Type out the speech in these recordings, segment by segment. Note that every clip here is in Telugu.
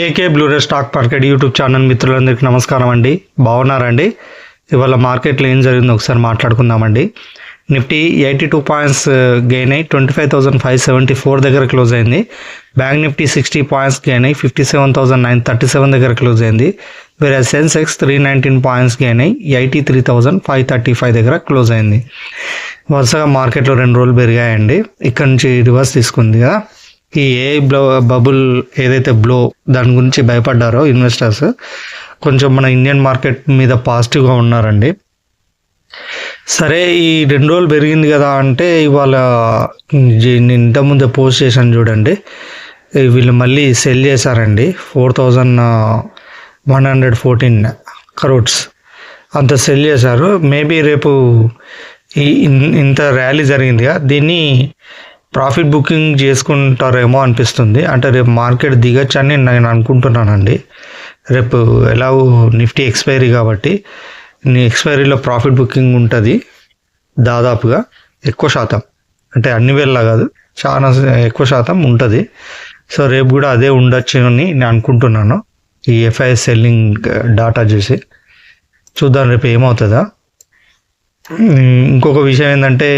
AK Blu-ray stock market YouTube channel మిత్రులందరికీ నమస్కారం అండి. బాగున్నారండి? ఇవాళ మార్కెట్లో ఏం జరిగిందో ఒకసారి మాట్లాడుకుందామండి. నిఫ్టీ 82 పాయింట్స్ గెయిన్ అయ్యి 25,574 దగ్గర క్లోజ్ అయింది. బ్యాంక్ నిఫ్టీ 60 పాయింట్స్ గెయిన్ అయ్యి 57,937 దగ్గర క్లోజ్ అయింది. వేరే సెన్సెక్స్ 319 పాయింట్స్ గెయిన్ అయ్యి 83,535 దగ్గర క్లోజ్ అయింది. వరుసగా మార్కెట్లో 2 రోజులు పెరిగాయండి. ఇక్కడ నుంచి రివర్స్ తీసుకుంది కదా. ఈ బబుల్ ఏదైతే బ్లో దాని గురించి భయపడ్డారో ఇన్వెస్టర్స్ కొంచెం మన ఇండియన్ మార్కెట్ మీద పాజిటివ్గా ఉన్నారండి. సరే, ఈ 2 రోజులు పెరిగింది కదా అంటే ఇవాళ నేను ఇంతకుముందే పోస్ట్ చేశాను చూడండి, వీళ్ళు మళ్ళీ సెల్ చేశారండి. 4,114 crores అంత సెల్ చేశారు. మేబీ రేపు ఇంత ర్యాలీ జరిగింది కదా, దీన్ని ప్రాఫిట్ బుకింగ్ చేసుకుంటారేమో అనిపిస్తుంది. అంటే రేపు మార్కెట్ దిగచ్చు అని నేను అనుకుంటున్నానండి. రేపు ఎలాగో నిఫ్టీ ఎక్స్పైరీ కాబట్టి ఎక్స్పైరీలో ప్రాఫిట్ బుకింగ్ ఉంటుంది దాదాపుగా ఎక్కువ శాతం, అంటే అన్ని వేళ కాదు, చాలా ఎక్కువ శాతం ఉంటుంది. సో రేపు కూడా అదే ఉండొచ్చు అని నేను అనుకుంటున్నాను. ఈ ఎఫ్ఐఎస్ సెల్లింగ్ డాటా చూసి చూద్దాం రేపు ఏమవుతుందా. ఇంకొక విషయం ఏంటంటే,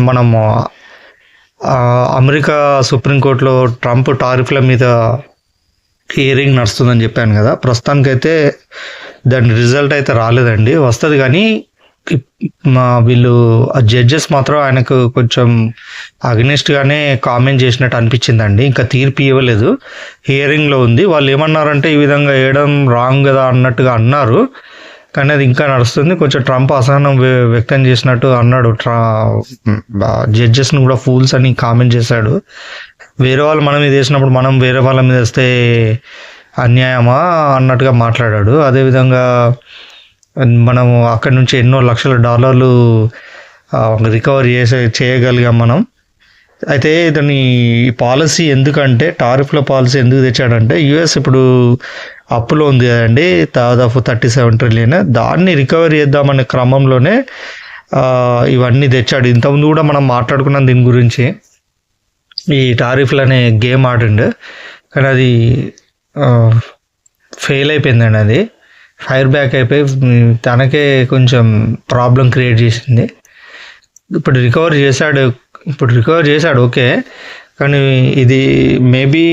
మనము అమెరికా సుప్రీంకోర్టులో ట్రంప్ టారిఫ్ల మీద హియరింగ్ నడుస్తుందని చెప్పాను కదా. ప్రస్తుతానికైతే దాని రిజల్ట్ అయితే రాలేదండి, వస్తుంది. కానీ వీళ్ళు జడ్జెస్ మాత్రం ఆయనకు కొంచెం అగెనిస్ట్గానే కామెంట్ చేసినట్టు అనిపించిందండి. ఇంకా తీర్పు ఇవ్వలేదు, హియరింగ్లో ఉంది. వాళ్ళు ఏమన్నారంటే ఈ విధంగా వేయడం రాంగ్ కదా అన్నట్టుగా అన్నారు. కానీ అది ఇంకా నడుస్తుంది. కొంచెం ట్రంప్ అసహనం వ్యక్తం చేసినట్టు అన్నాడు. జడ్జెస్ని కూడా ఫూల్స్ అని కామెంట్ చేశాడు. వేరే వాళ్ళు మన మీద వేసినప్పుడు మనం వేరే వాళ్ళ మీద వేస్తే అన్యాయమా అన్నట్టుగా మాట్లాడాడు. అదేవిధంగా మనము అక్కడి నుంచి ఎన్నో లక్షల డాలర్లు రికవర్ చేయగలిగాం మనం. అయితే దాన్ని ఈ పాలసీ ఎందుకంటే, టారిఫ్ల పాలసీ ఎందుకు తెచ్చాడంటే, యుఎస్ ఇప్పుడు అప్పులో ఉంది కదండి, దాదాపు 37 trillion. దాన్ని రికవరీ చేద్దామనే క్రమంలోనే ఇవన్నీ తెచ్చాడు. ఇంతకుముందు కూడా మనం మాట్లాడుకున్నాం దీని గురించి. ఈ టారిఫ్లు అనే గేమ్ ఆడిండు, కానీ అది ఫెయిల్ అయిపోయిందండి. అది ఫైర్ బ్యాక్ అయిపోయి తనకే కొంచెం ప్రాబ్లం క్రియేట్ చేసింది. ఇప్పుడు రికవర్ చేశాడు ఓకే, కానీ ఇది మేబీ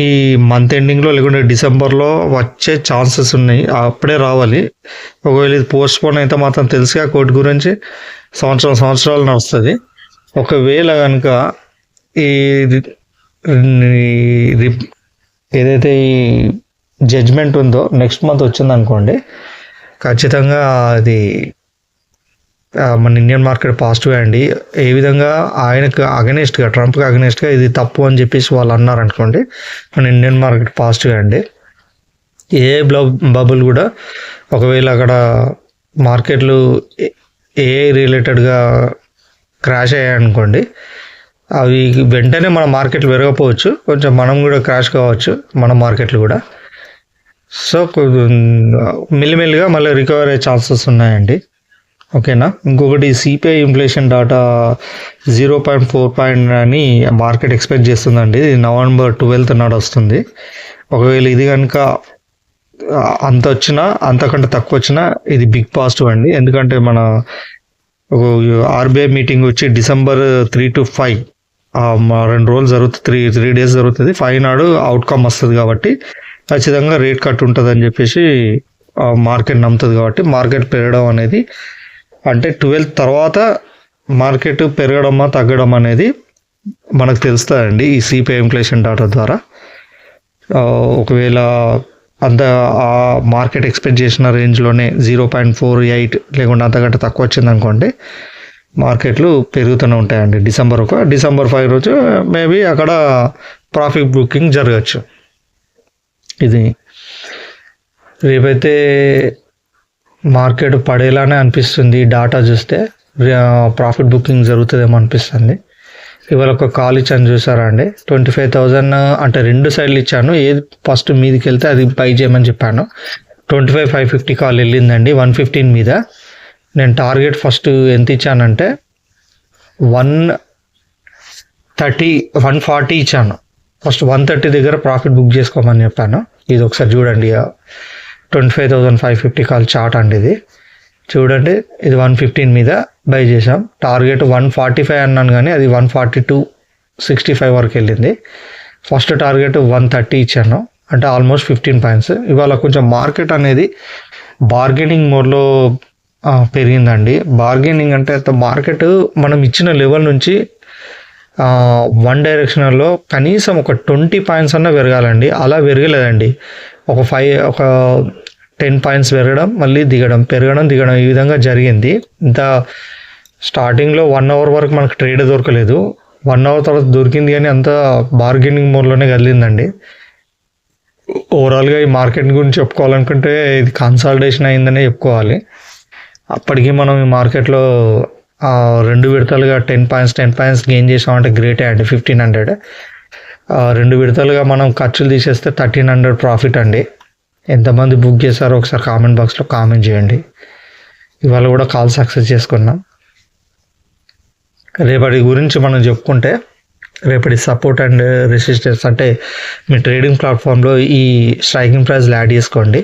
ఈ మంత్ ఎండింగ్లో లేకుంటే డిసెంబర్లో వచ్చే ఛాన్సెస్ ఉన్నాయి. అప్పుడే రావాలి. ఒకవేళ ఇది పోస్ట్ పోన్ అయితే మాత్రం తెలుసుగా కోర్టు గురించి సంవత్సరాలు నడుస్తుంది. ఒకవేళ కనుక ఈ ఏదైతే ఈ జడ్జ్మెంట్ ఉందో నెక్స్ట్ మంత్ వచ్చిందనుకోండి, ఖచ్చితంగా అది మన ఇండియన్ మార్కెట్ పాజిటివ్ అండి. ఏ విధంగా ఆయనకు అగెనిస్ట్గా, ట్రంప్కి అగెనిస్ట్గా ఇది తప్పు అని చెప్పేసి వాళ్ళు అన్నారనుకోండి, మన ఇండియన్ మార్కెట్ పాజిటివ్ అండి. ఏ బబుల్ కూడా ఒకవేళ అక్కడ మార్కెట్లు ఏ రిలేటెడ్గా క్రాష్ అయ్యాయనుకోండి, అవి వెంటనే మన మార్కెట్లు పెరగకపోవచ్చు, కొంచెం మనం కూడా క్రాష్ కావచ్చు మన మార్కెట్లు కూడా. సో మెల్లిమెల్లిగా మళ్ళీ రికవర్ అయ్యే ఛాన్సెస్ ఉన్నాయండి. ఓకేనా. ఇంకొకటి సిపిఐ ఇన్ఫ్లేషన్ డాటా 0.4 అని మార్కెట్ ఎక్స్పెక్ట్ చేస్తుందండి. ఇది November 12th నాడు వస్తుంది. ఒకవేళ ఇది కనుక అంత వచ్చినా, అంతకంటే తక్కువ వచ్చినా ఇది బిగ్ పాజిటివ్ అండి. ఎందుకంటే మన ఆర్బీఐ మీటింగ్ వచ్చి December 3 to 5 2 రోజులు జరుగుతుంది, 3 days జరుగుతుంది. 5 నాడు అవుట్కమ్ వస్తుంది కాబట్టి ఖచ్చితంగా రేట్ కట్ ఉంటుంది అని చెప్పేసి మార్కెట్ నమ్ముతుంది. కాబట్టి మార్కెట్ పెరగడం అనేది, అంటే 12th తర్వాత మార్కెట్ పెరగడమా తగ్గడం అనేది మనకు తెలుస్తుందండి ఈ సిపిఐ ఇన్ఫ్లేషన్ డాటా ద్వారా. ఒకవేళ అంత ఆ మార్కెట్ ఎక్స్పెక్ట్ చేసిన రేంజ్లోనే 0.48 లేకుంటే అంతకంటే తక్కువ వచ్చిందనుకోండి, మార్కెట్లు పెరుగుతూనే ఉంటాయండి. December 5 రోజు మేబీ అక్కడ ప్రాఫిట్ బుకింగ్ జరగచ్చు. ఇది రేపైతే మార్కెట్ పడేలానే అనిపిస్తుంది. డాటా చూస్తే ప్రాఫిట్ బుకింగ్ జరుగుతుందేమో అనిపిస్తుంది. ఇవాళ ఒక కాల్ ఇచ్చాను చూసారా అండి, 25,000, అంటే 2 సైడ్లు ఇచ్చాను. ఏది ఫస్ట్ మీదికి వెళ్తే అది బై చేయమని చెప్పాను. 25,550 కాల్ వెళ్ళిందండి 115 మీద. నేను టార్గెట్ ఫస్ట్ ఎంత ఇచ్చానంటే 140 ఇచ్చాను. ఫస్ట్ 130 దగ్గర ప్రాఫిట్ బుక్ చేసుకోమని చెప్పాను. ఇది ఒకసారి చూడండి, 25,550 కాల్ చార్ట్ అండి ఇది. చూడండి, ఇది 115 మీద బై చేసాం. టార్గెట్ 145 అన్నాను కానీ అది 142.65 వరకు వెళ్ళింది. ఫస్ట్ టార్గెట్ 130 ఇచ్చాను, అంటే ఆల్మోస్ట్ 15 పాయింట్స్. ఇవాళ కొంచెం మార్కెట్ అనేది బార్గెనింగ్ మోడ్లో పెరిగిందండి. బార్గెనింగ్ అంటే మార్కెట్ మనం ఇచ్చిన లెవెల్ నుంచి వన్ డైరెక్షనల్లో కనీసం ఒక 20 పాయింట్స్ అన్నా పెరగాలండి. అలా పెరగలేదండి. ఒక 10 పాయింట్స్ పెరగడం, మళ్ళీ పెరగడం దిగడం ఈ విధంగా జరిగింది. ఇంత స్టార్టింగ్లో 1 అవర్ వరకు మనకు ట్రేడ్ దొరకలేదు. 1 అవర్ తర్వాత దొరికింది, కానీ అంత బార్గెనింగ్ మోడ్లోనే కదిలిందండి. ఓవరాల్గా ఈ మార్కెట్ గురించి చెప్పుకోవాలనుకుంటే ఇది కన్సాలిడేషన్ అయిందనే చెప్పుకోవాలి. అప్పటికి మనం ఈ మార్కెట్లో 2 విడతలుగా 10 పాయింట్స్ గెయిన్ చేసామంటే గ్రేటే అండి. 1500 2 విడతలుగా మనం ఖర్చులు తీసేస్తే 1300 ప్రాఫిట్ అండి. ఎంతమంది బుక్ చేశారో ఒకసారి కామెంట్ బాక్స్లో కామెంట్ చేయండి. ఇవాళ కూడా కాల్ సక్సెస్ చేసుకున్నాం. రేపటి గురించి మనం చెప్పుకుంటే, రేపటి సపోర్ట్ అండ్ రెసిస్టెన్స్ అంటే మీ ట్రేడింగ్ ప్లాట్ఫామ్లో ఈ స్ట్రైకింగ్ ప్రైస్ యాడ్ చేసుకోండి.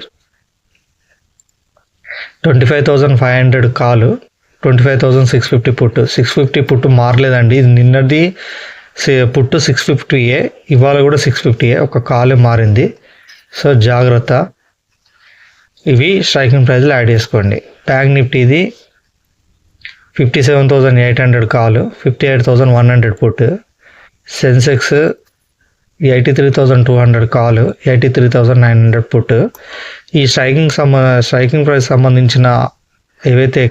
25,500 కాలు, 25,650 పుట్టు. 650 పుట్టు మారలేదండి. ఇది నిన్నది పుట్టు 650ఏ, ఇవాళ కూడా 650ఏ, ఒక కాలే మారింది. సో జాగ్రత్త. ఇవి స్ట్రైకింగ్ ప్రైజ్లో యాడ్ చేసుకోండి. బ్యాంక్ నిఫ్టీది 57,800 కాలు, 58,100 పుట్టు. సెన్సెక్స్ 83,200 కాలు, 83,900 పుట్టు. ఈ స్ట్రైకింగ్ ప్రైస్ సంబంధించిన ఏవైతే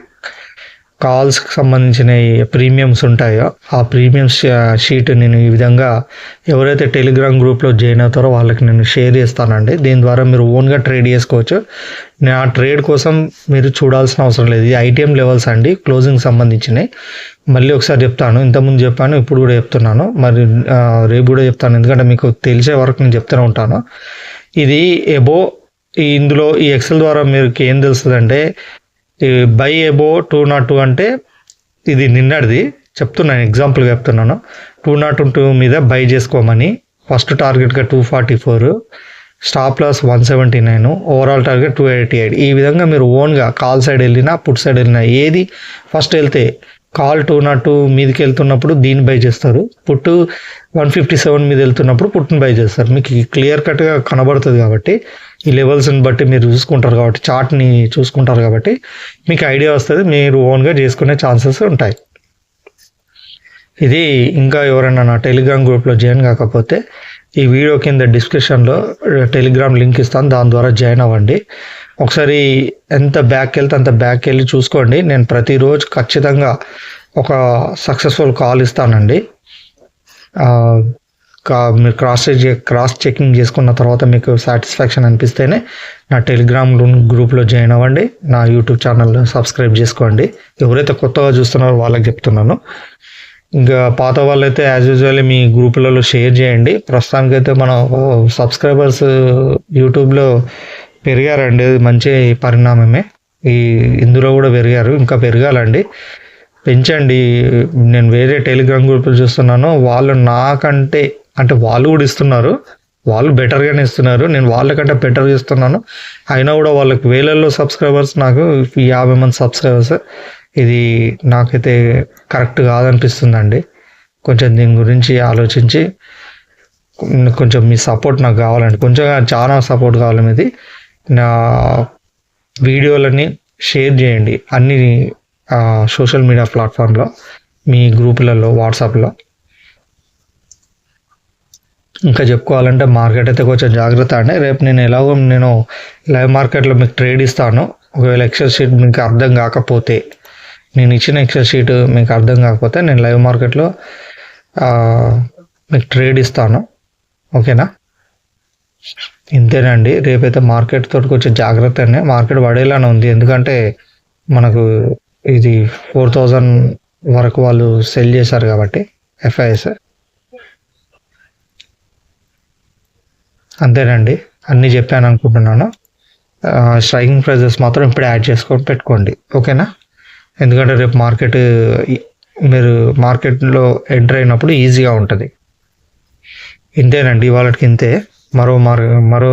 కాల్స్కి సంబంధించిన ప్రీమియమ్స్ ఉంటాయో ఆ ప్రీమియమ్స్ షీట్ నేను ఈ విధంగా ఎవరైతే టెలిగ్రామ్ గ్రూప్లో జాయిన్ అవుతారో వాళ్ళకి నేను షేర్ చేస్తానండి. దీని ద్వారా మీరు ఓన్గా ట్రేడ్ చేసుకోవచ్చు. నేను ఆ ట్రేడ్ కోసం మీరు చూడాల్సిన అవసరం లేదు. ఇది ఐటీఎం లెవెల్స్ అండి, క్లోజింగ్ సంబంధించినవి. మళ్ళీ ఒకసారి చెప్తాను, ఇంతకుముందు చెప్పాను, ఇప్పుడు కూడా చెప్తున్నాను, మరి రేపు కూడా చెప్తాను, ఎందుకంటే మీకు తెలిసే వరకు నేను చెప్తూనే ఉంటాను. ఇది ఇందులో ఈ ఎక్సెల్ ద్వారా మీకు ఏం తెలుస్తుందంటే, బై ఎబో 202 అంటే ఇది నిన్నటిది చెప్తున్నాను, ఎగ్జాంపుల్గా చెప్తున్నాను. 202 మీద బై చేసుకోమని. ఫస్ట్ టార్గెట్గా 244, స్టాప్ లాస్ 179, ఓవరాల్ టార్గెట్ 288. ఈ విధంగా మీరు ఓన్గా కాల్ సైడ్ వెళ్ళినా పుట్ సైడ్ వెళ్ళినా ఏది ఫస్ట్ వెళ్తే కాల్ 202 మీదకి వెళ్తున్నప్పుడు దీన్ని బై చేస్తారు, పుట్టు 157 మీద వెళ్తున్నప్పుడు పుట్టును బై చేస్తారు. మీకు క్లియర్ కట్గా కనబడుతుంది కాబట్టి, ఈ లెవెల్స్ని బట్టి మీరు చూసుకుంటారు కాబట్టి, చార్ట్ని చూసుకుంటారు కాబట్టి మీకు ఐడియా వస్తుంది, మీరు ఓన్గా చేసుకునే ఛాన్సెస్ ఉంటాయి. ఇది ఇంకా ఎవరైనా నా టెలిగ్రామ్ గ్రూప్లో జాయిన్ కాకపోతే ఈ వీడియో కింద డిస్క్రిప్షన్లో టెలిగ్రామ్ లింక్ ఇస్తాను, దాని ద్వారా జాయిన్ అవ్వండి. ఒకసారి ఎంత బ్యాక్ వెళ్తే అంత బ్యాక్ వెళ్ళి చూసుకోండి. నేను ప్రతిరోజు ఖచ్చితంగా ఒక సక్సెస్ఫుల్ కాల్ ఇస్తానండి. మీరు క్రాస్ చెకింగ్ చేసుకున్న తర్వాత మీకు సాటిస్ఫాక్షన్ అనిపిస్తేనే నా టెలిగ్రామ్ గ్రూప్లో జాయిన్ అవ్వండి. నా యూట్యూబ్ ఛానల్ సబ్స్క్రైబ్ చేసుకోండి. ఎవరైతే కొత్తగా చూస్తున్నారో వాళ్ళకి చెప్తున్నాను. ఇంకా పాత వాళ్ళైతే యాజ్ యూజువల్లీ మీ గ్రూపులలో షేర్ చేయండి. ప్రస్తుతానికైతే మన సబ్స్క్రైబర్స్ యూట్యూబ్లో పెరిగారండి, మంచి పరిణామమే. ఇందులో కూడా పెరిగారు, ఇంకా పెరగాలండి, పెంచండి. నేను వేరే టెలిగ్రామ్ గ్రూపులు చూస్తున్నాను, వాళ్ళు నాకంటే అంటే వాళ్ళు కూడా ఇస్తున్నారు, వాళ్ళు బెటర్గానే ఇస్తున్నారు, నేను వాళ్ళకంటే బెటర్గా ఇస్తున్నాను. అయినా కూడా వాళ్ళకి వేలల్లో సబ్స్క్రైబర్స్, నాకు 50 మంది సబ్స్క్రైబర్స్. ఇది నాకైతే కరెక్ట్ కాదనిపిస్తుందండి. కొంచెం దీని గురించి ఆలోచించి కొంచెం మీ సపోర్ట్ నాకు కావాలండి, కొంచెం చాలా సపోర్ట్ కావాలి మీది. నా వీడియోలని షేర్ చేయండి అన్ని సోషల్ మీడియా ప్లాట్ఫామ్లో, మీ గ్రూపులలో, వాట్సాప్లో. ఇంకా చెప్పుకోవాలంటే మార్కెట్ అయితే కొంచెం జాగ్రత్త అండి. రేపు నేను లైవ్ మార్కెట్లో మీకు ట్రేడ్ ఇస్తాను. ఒకవేళ ఎక్సెల్ షీట్ మీకు అర్థం కాకపోతే, నేను ఇచ్చిన ఎక్సెల్ షీట్ మీకు అర్థం కాకపోతే నేను లైవ్ మార్కెట్లో మీకు ట్రేడ్ ఇస్తాను, ఓకేనా? ఇంతేనండి. రేపైతే మార్కెట్ తోటి కొంచెం జాగ్రత్తనే, మార్కెట్ పడేలానే ఉంది. ఎందుకంటే మనకు ఇది 4,000 వరకు వాళ్ళు సెల్ చేశారు కాబట్టి ఎఫ్ఐఎస్. అంతేనండి, అన్నీ చెప్పాను అనుకుంటున్నాను. స్ట్రైకింగ్ ప్రైజెస్ మాత్రం ఇప్పుడు యాడ్ చేసుకొని పెట్టుకోండి, ఓకేనా? ఎందుకంటే రేపు మీరు మార్కెట్లో ఎంటర్ అయినప్పుడు ఈజీగా ఉంటుంది. ఇంతేనండి, వాళ్ళకి ఇంతే. మరో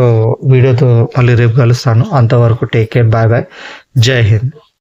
వీడియోతో మళ్ళీ రేపు కలుస్తాను. అంతవరకు టేక్ కేర్, బాయ్ బాయ్, జై హింద్.